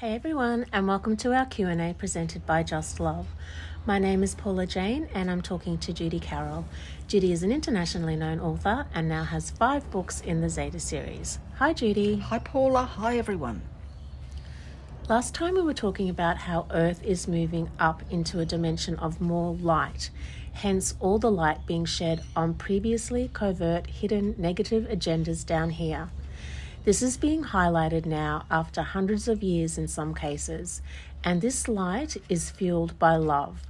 Hey everyone, and welcome to our Q&A presented by Just Love. My name is Paula Jane and I'm talking to Judy Carroll. Judy is an internationally known author and now has 5 books in the Zeta series. Hi Judy. Hi Paula, hi everyone. Last time we were talking about how Earth is moving up into a dimension of more light, hence all the light being shed on previously covert, hidden negative agendas down here. This is being highlighted now after hundreds of years in some cases, and this light is fueled by love.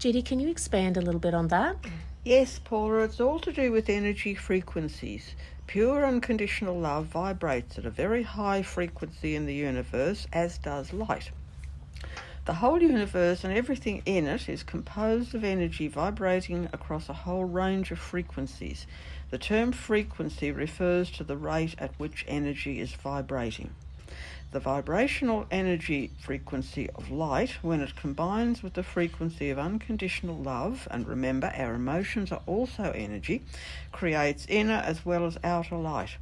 Judy, can you expand a little bit on that? Yes, Paula, it's all to do with energy frequencies. Pure unconditional love vibrates at a very high frequency in the universe, as does light. The whole universe and everything in it is composed of energy vibrating across a whole range of frequencies. The term frequency refers to the rate at which energy is vibrating. The vibrational energy frequency of light, when it combines with the frequency of unconditional love, and remember our emotions are also energy, creates inner as well as outer light.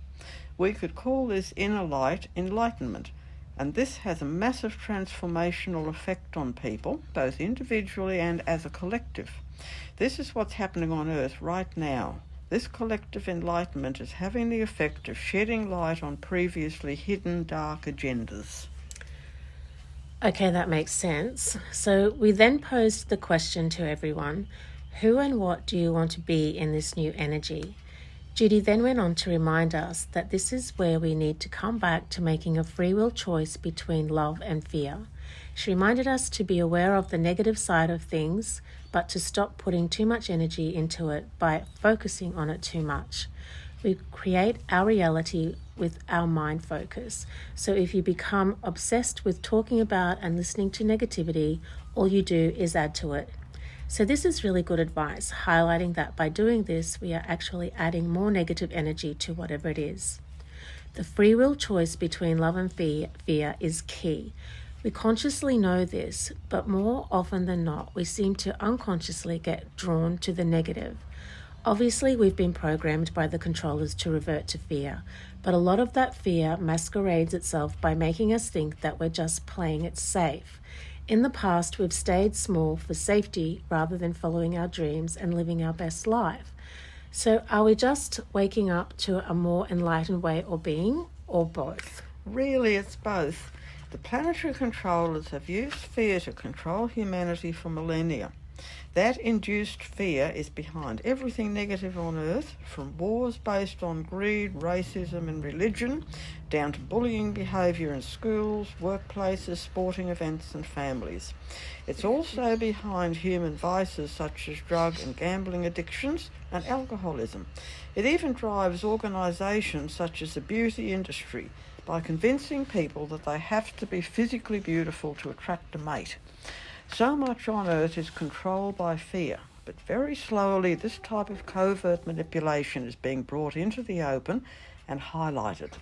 We could call this inner light enlightenment, and this has a massive transformational effect on people, both individually and as a collective. This is what's happening on Earth right now. This collective enlightenment is having the effect of shedding light on previously hidden dark agendas. Okay, that makes sense. So we then posed the question to everyone, who and what do you want to be in this new energy? Judy then went on to remind us that this is where we need to come back to making a free will choice between love and fear. She reminded us to be aware of the negative side of things, but to stop putting too much energy into it by focusing on it too much. We create our reality with our mind focus. So if you become obsessed with talking about and listening to negativity, all you do is add to it. So this is really good advice, highlighting that by doing this, we are actually adding more negative energy to whatever it is. The free will choice between love and fear is key. We consciously know this, but more often than not, we seem to unconsciously get drawn to the negative. Obviously, we've been programmed by the controllers to revert to fear, but a lot of that fear masquerades itself by making us think that we're just playing it safe. In the past, we've stayed small for safety rather than following our dreams and living our best life. So are we just waking up to a more enlightened way of being, or both? Really, it's both. The planetary controllers have used fear to control humanity for millennia. That induced fear is behind everything negative on Earth, from wars based on greed, racism and religion, down to bullying behaviour in schools, workplaces, sporting events and families. It's also behind human vices such as drug and gambling addictions and alcoholism. It even drives organisations such as the beauty industry by convincing people that they have to be physically beautiful to attract a mate. So much on Earth is controlled by fear, but very slowly this type of covert manipulation is being brought into the open and highlighted.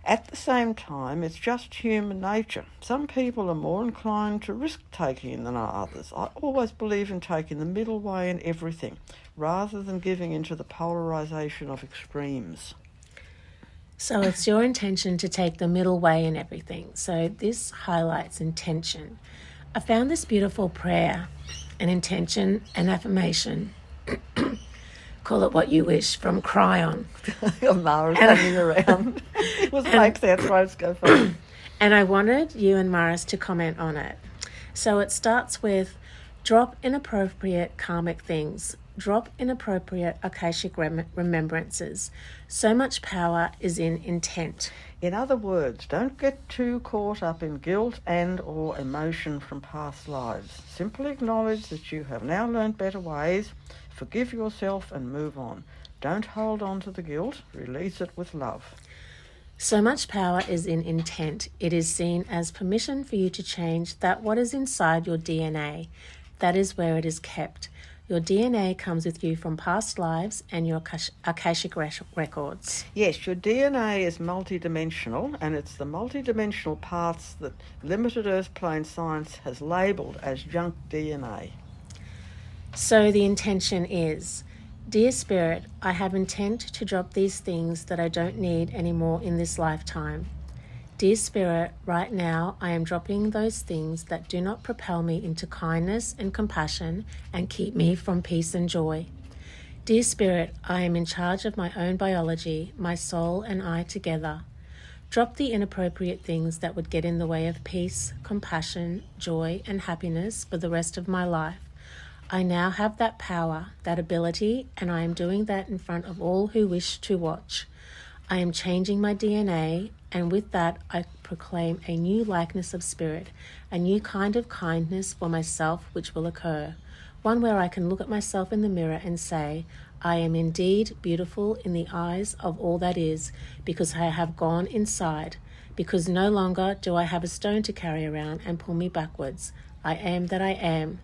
At the same time, it's just human nature. Some people are more inclined to risk-taking than are others. I always believe in taking the middle way in everything, rather than giving into the polarisation of extremes. So it's your intention to take the middle way in everything. So this highlights intention. I found this beautiful prayer, an intention, an affirmation. Call it what you wish, from Cry On. Mara's hanging around. What makes their throats go funny. And I wanted you and Maris to comment on it. So it starts with, drop inappropriate karmic things. Drop inappropriate Akashic remembrances. So much power is in intent. In other words, don't get too caught up in guilt and or emotion from past lives. Simply acknowledge that you have now learned better ways, forgive yourself and move on. Don't hold on to the guilt, release it with love. So much power is in intent. It is seen as permission for you to change that what is inside your DNA. That is where it is kept. Your DNA comes with you from past lives and your Akashic records. Yes, your DNA is multidimensional, and it's the multidimensional parts that limited Earth plane science has labelled as junk DNA. So the intention is, Dear Spirit, I have intent to drop these things that I don't need anymore in this lifetime. Dear Spirit, right now I am dropping those things that do not propel me into kindness and compassion and keep me from peace and joy. Dear Spirit, I am in charge of my own biology, my soul and I together. Drop the inappropriate things that would get in the way of peace, compassion, joy, and happiness for the rest of my life. I now have that power, that ability, and I am doing that in front of all who wish to watch. I am changing my DNA, and with that I proclaim a new likeness of spirit, a new kind of kindness for myself which will occur, one where I can look at myself in the mirror and say, I am indeed beautiful in the eyes of all that is, because I have gone inside, because no longer do I have a stone to carry around and pull me backwards. I am that I am.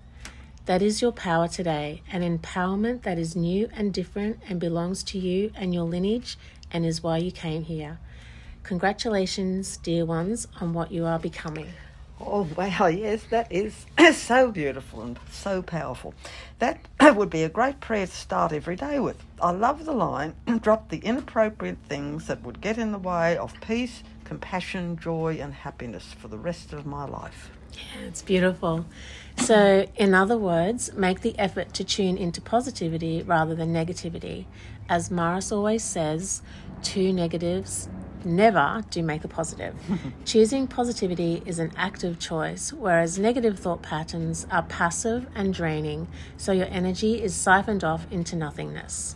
That is your power today, an empowerment that is new and different and belongs to you and your lineage and is why you came here. Congratulations, dear ones, on what you are becoming. Oh, wow, yes, that is so beautiful and so powerful. That would be a great prayer to start every day with. I love the line, drop the inappropriate things that would get in the way of peace, compassion, joy and happiness for the rest of my life. Yeah, it's beautiful. So, in other words, make the effort to tune into positivity rather than negativity. As Maris always says, two negatives never do make a positive. Choosing positivity is an active choice, whereas negative thought patterns are passive and draining, so your energy is siphoned off into nothingness.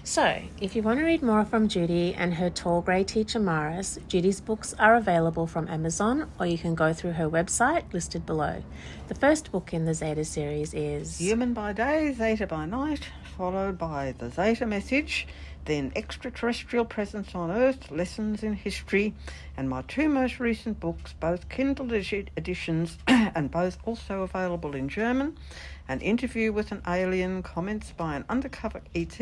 So, if you want to read more from Judy and her tall grey teacher Maris, Judy's books are available from Amazon, or you can go through her website listed below. The first book in the Zeta series is Human by Day, Zeta by Night, followed by The Zeta Message, then Extraterrestrial Presence on Earth, Lessons in History, and my two most recent books, both Kindle editions and both also available in German, An Interview with an Alien, Comments by an Undercover ET,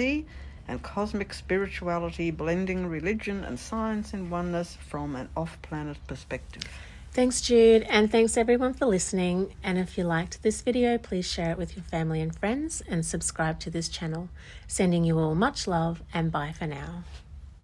and Cosmic Spirituality, Blending Religion and Science in Oneness from an Off-Planet Perspective. Thanks, Jude, and thanks everyone for listening. And if you liked this video, please share it with your family and friends and subscribe to this channel. Sending you all much love and bye for now.